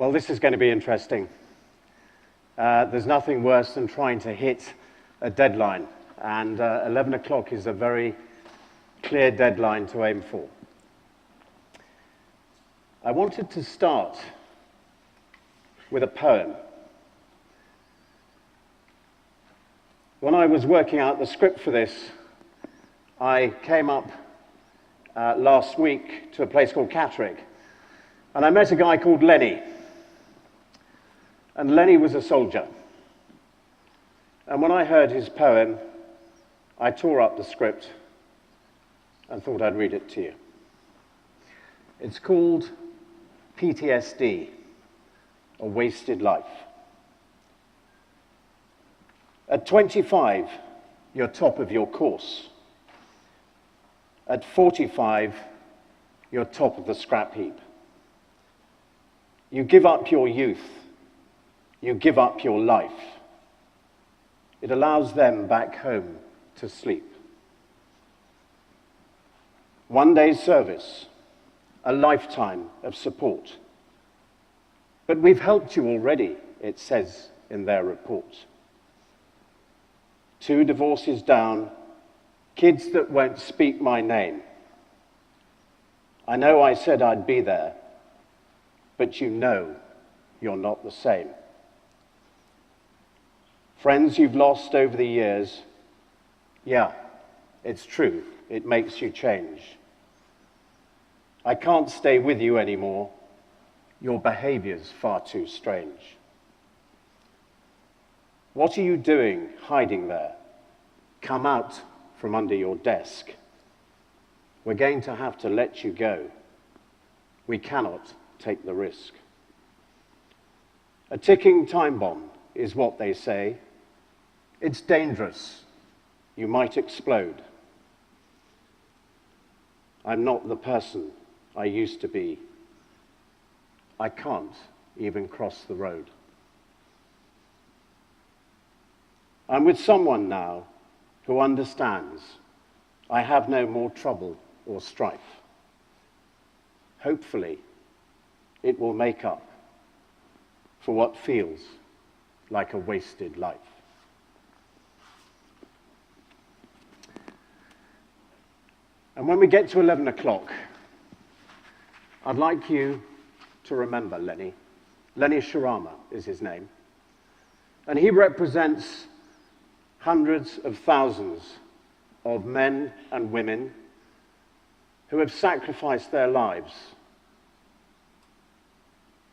Well, this is going to be interesting. There's nothing worse than trying to hit a deadline, and 11 o'clock is a very clear deadline to aim for. I wanted to start with a poem. When I was working out the script for this, I came up last week to a place called Catterick, and I met a guy called Lenny. And Lenny was a soldier. And when I heard his poem, I tore up the script and thought I'd read it to you. It's called PTSD, A Wasted Life. At 25, you're top of your course. At 45, you're top of the scrap heap. You give up your youth. You give up your life. It allows them back home to sleep. One day's service, a lifetime of support. But we've helped you already, it says in their report. 2 divorces down, kids that won't speak my name. I know I said I'd be there, but you know you're not the same. Friends you've lost over the years, yeah, it's true, it makes you change. I can't stay with you anymore, your behavior's far too strange. What are you doing hiding there? Come out from under your desk. We're going to have to let you go. We cannot take the risk. A ticking time bomb is what they say. It's dangerous. You might explode. I'm not the person I used to be. I can't even cross the road. I'm with someone now who understands I have no more trouble or strife. Hopefully, it will make up for what feels like a wasted life. And when we get to 11 o'clock, I'd like you to remember Lenny. Lenny Sharama is his name. And he represents hundreds of thousands of men and women who have sacrificed their lives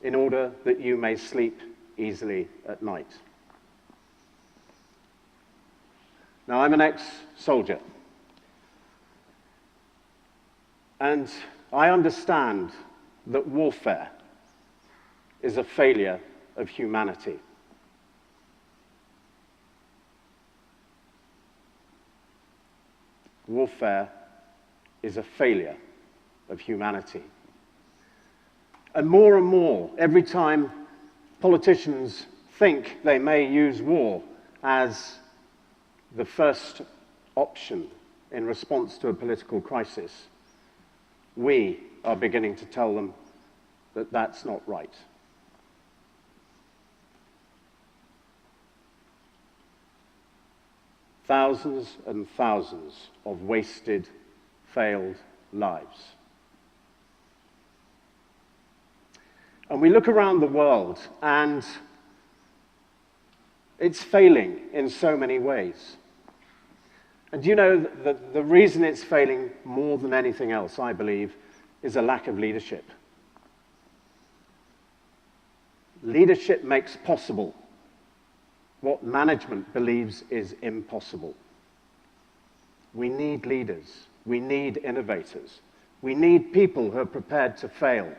in order that you may sleep easily at night. Now, I'm an ex-soldier, and I understand that warfare is a failure of humanity. Warfare is a failure of humanity. And more, every time politicians think they may use war as the first option in response to a political crisis, we are beginning to tell them that that's not right. Thousands and thousands of wasted, failed lives. And we look around the world, and it's failing in so many ways. And you know, the reason it's failing more than anything else, I believe, is a lack of leadership. Leadership makes possible what management believes is impossible. We need leaders. We need innovators. We need people who are prepared to fail,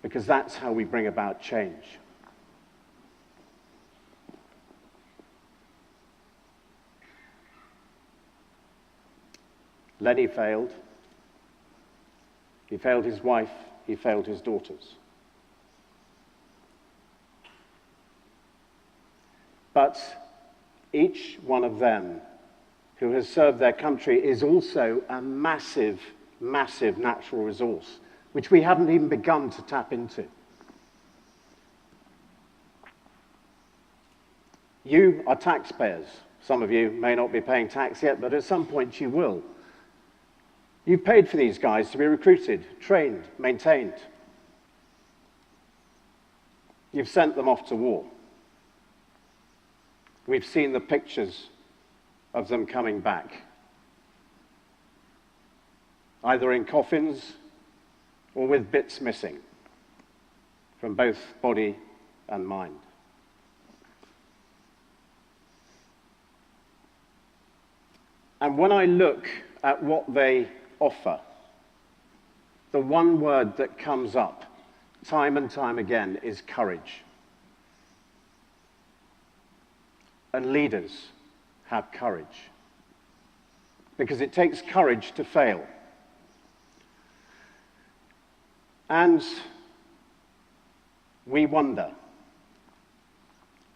because that's how we bring about change. Lenny failed. He failed his wife. He failed his daughters. But each one of them who has served their country is also a massive, massive natural resource, which we haven't even begun to tap into. You are taxpayers. Some of you may not be paying tax yet, but at some point you will. You've paid for these guys to be recruited, trained, maintained. You've sent them off to war. We've seen the pictures of them coming back, either in coffins or with bits missing from both body and mind. And when I look at what they offer, the one word that comes up time and time again is courage. And leaders have courage, because it takes courage to fail. And we wonder,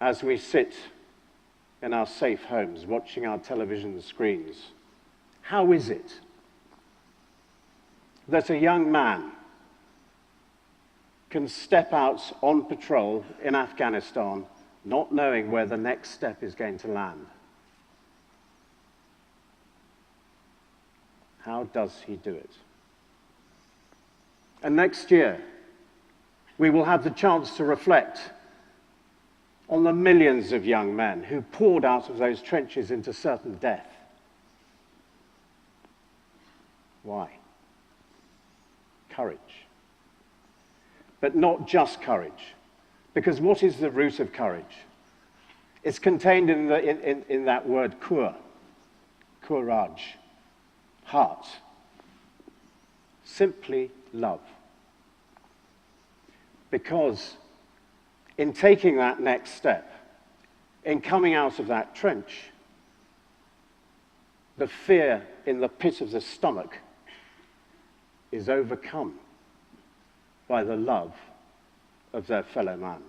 as we sit in our safe homes watching our television screens, how is it that a young man can step out on patrol in Afghanistan not knowing where the next step is going to land? How does he do it? And next year, we will have the chance to reflect on the millions of young men who poured out of those trenches into certain death. Why? Courage. But not just courage, because what is the root of courage? It's contained in that word courage, heart. Simply love. Because in taking that next step, in coming out of that trench, the fear in the pit of the stomach is overcome by the love of their fellow man.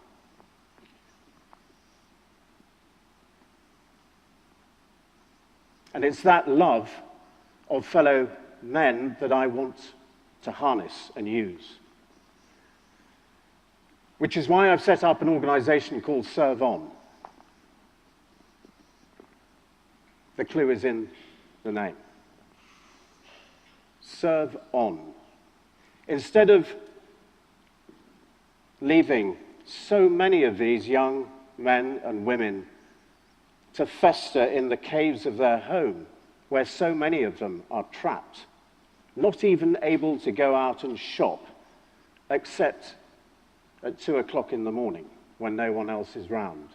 And it's that love of fellow men that I want to harness and use. Which is why I've set up an organization called Serve On. The clue is in the name. Serve on. Instead of leaving so many of these young men and women to fester in the caves of their home, where so many of them are trapped, not even able to go out and shop, except at 2 o'clock in the morning when no one else is round.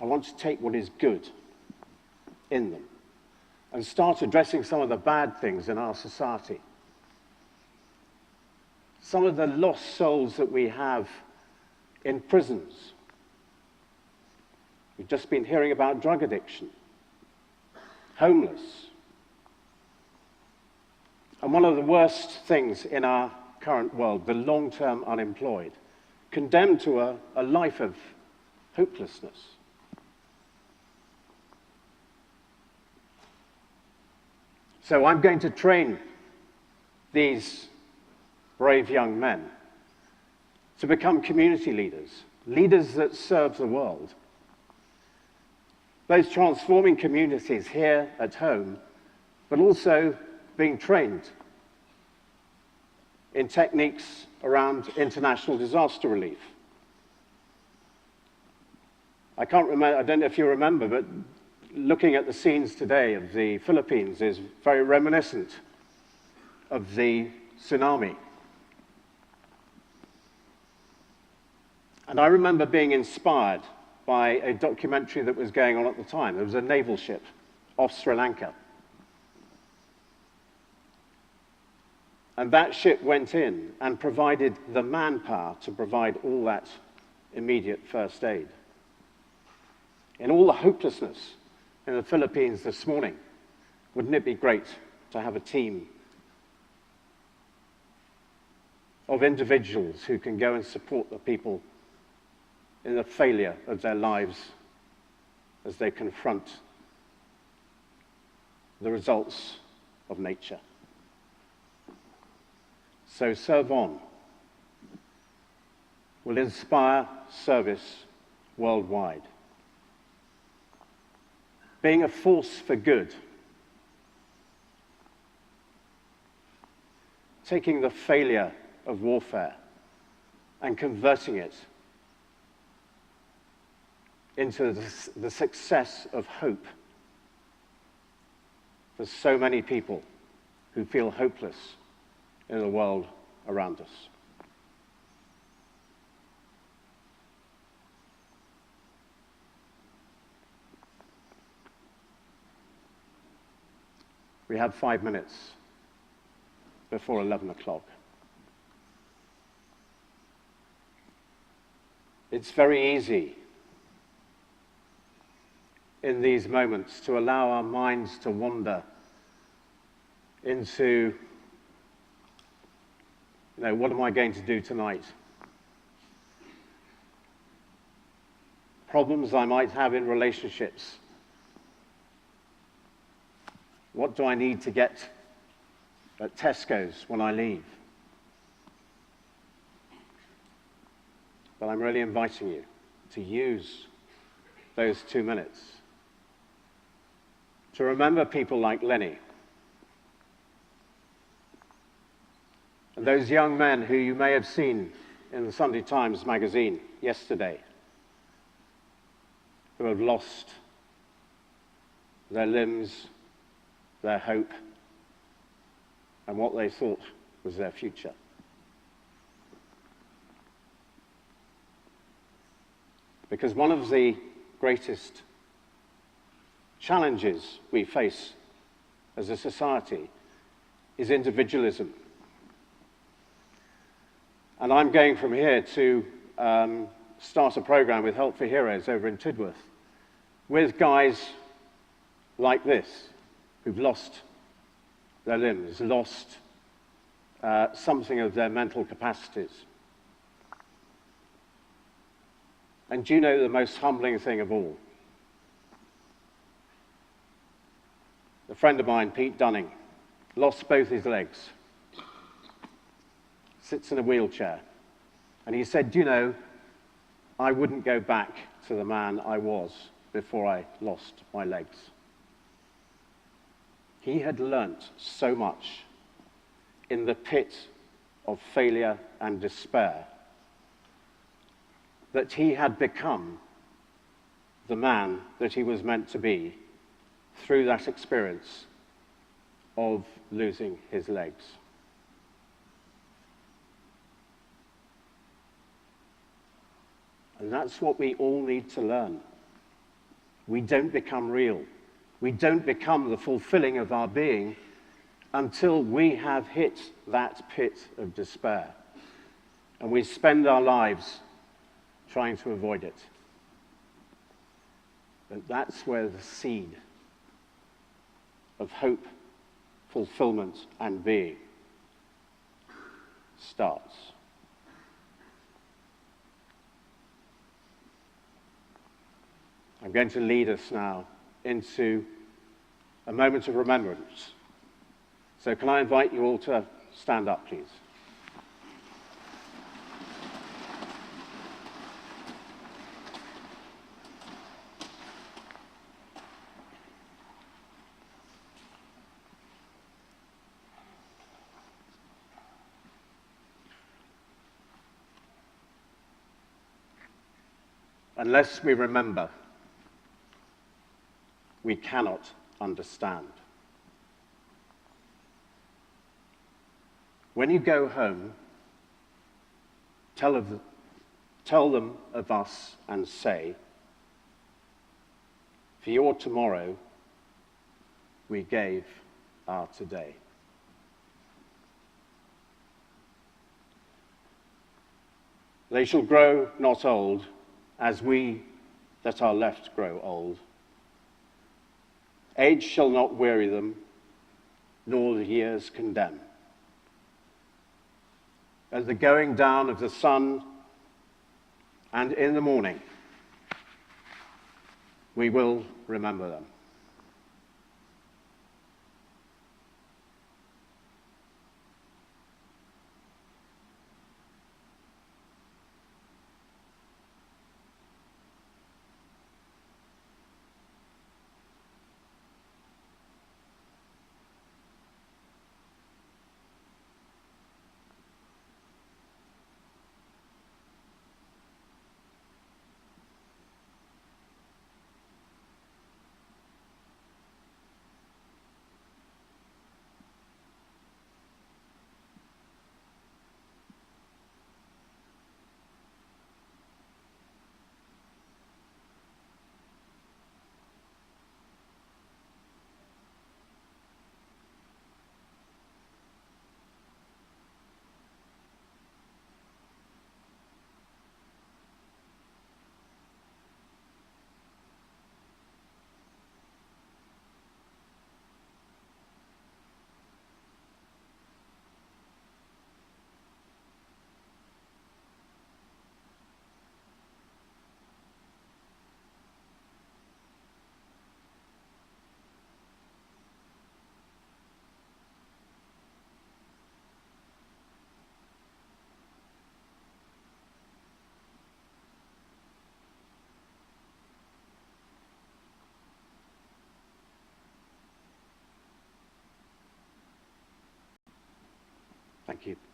I want to take what is good in them and start addressing some of the bad things in our society. Some of the lost souls that we have in prisons. We've just been hearing about drug addiction, homeless. And one of the worst things in our current world, the long-term unemployed, condemned to a life of hopelessness. So I'm going to train these brave young men to become community leaders, leaders that serve the world. Those transforming communities here at home, but also being trained in techniques around international disaster relief. I can't remember, I don't know if you remember, but looking at the scenes today of the Philippines is very reminiscent of the tsunami. And I remember being inspired by a documentary that was going on at the time. There was a naval ship off Sri Lanka. And that ship went in and provided the manpower to provide all that immediate first aid. In all the hopelessness in the Philippines this morning, wouldn't it be great to have a team of individuals who can go and support the people in the failure of their lives as they confront the results of nature? So Serve On will inspire service worldwide. being a force for good, taking the failure of warfare and converting it into the success of hope for so many people who feel hopeless in the world around us. We have 5 minutes before 11 o'clock. It's very easy in these moments to allow our minds to wander into, what am I going to do tonight? Problems I might have in relationships. What do I need to get at Tesco's when I leave? But I'm really inviting you to use those 2 minutes to remember people like Lenny and those young men who you may have seen in the Sunday Times magazine yesterday, who have lost their limbs, their hope, and what they thought was their future. Because one of the greatest challenges we face as a society is individualism. And I'm going from here to start a program with Help for Heroes over in Tidworth with guys like this, who've lost their limbs, lost something of their mental capacities. And do you know the most humbling thing of all? A friend of mine, Pete Dunning, lost both his legs, sits in a wheelchair, and he said, I wouldn't go back to the man I was before I lost my legs. He had learnt so much in the pit of failure and despair that he had become the man that he was meant to be through that experience of losing his legs. And that's what we all need to learn. We don't become real. We don't become the fulfilling of our being until we have hit that pit of despair. And we spend our lives trying to avoid it. But that's where the seed of hope, fulfillment, and being starts. I'm going to lead us now into a moment of remembrance. So can I invite you all to stand up, please? Unless we remember, we cannot understand. When you go home, tell them of us and say, for your tomorrow, we gave our today. They shall grow not old, as we that are left grow old. Age shall not weary them, nor the years condemn. At the going down of the sun and in the morning, we will remember them. Thank you.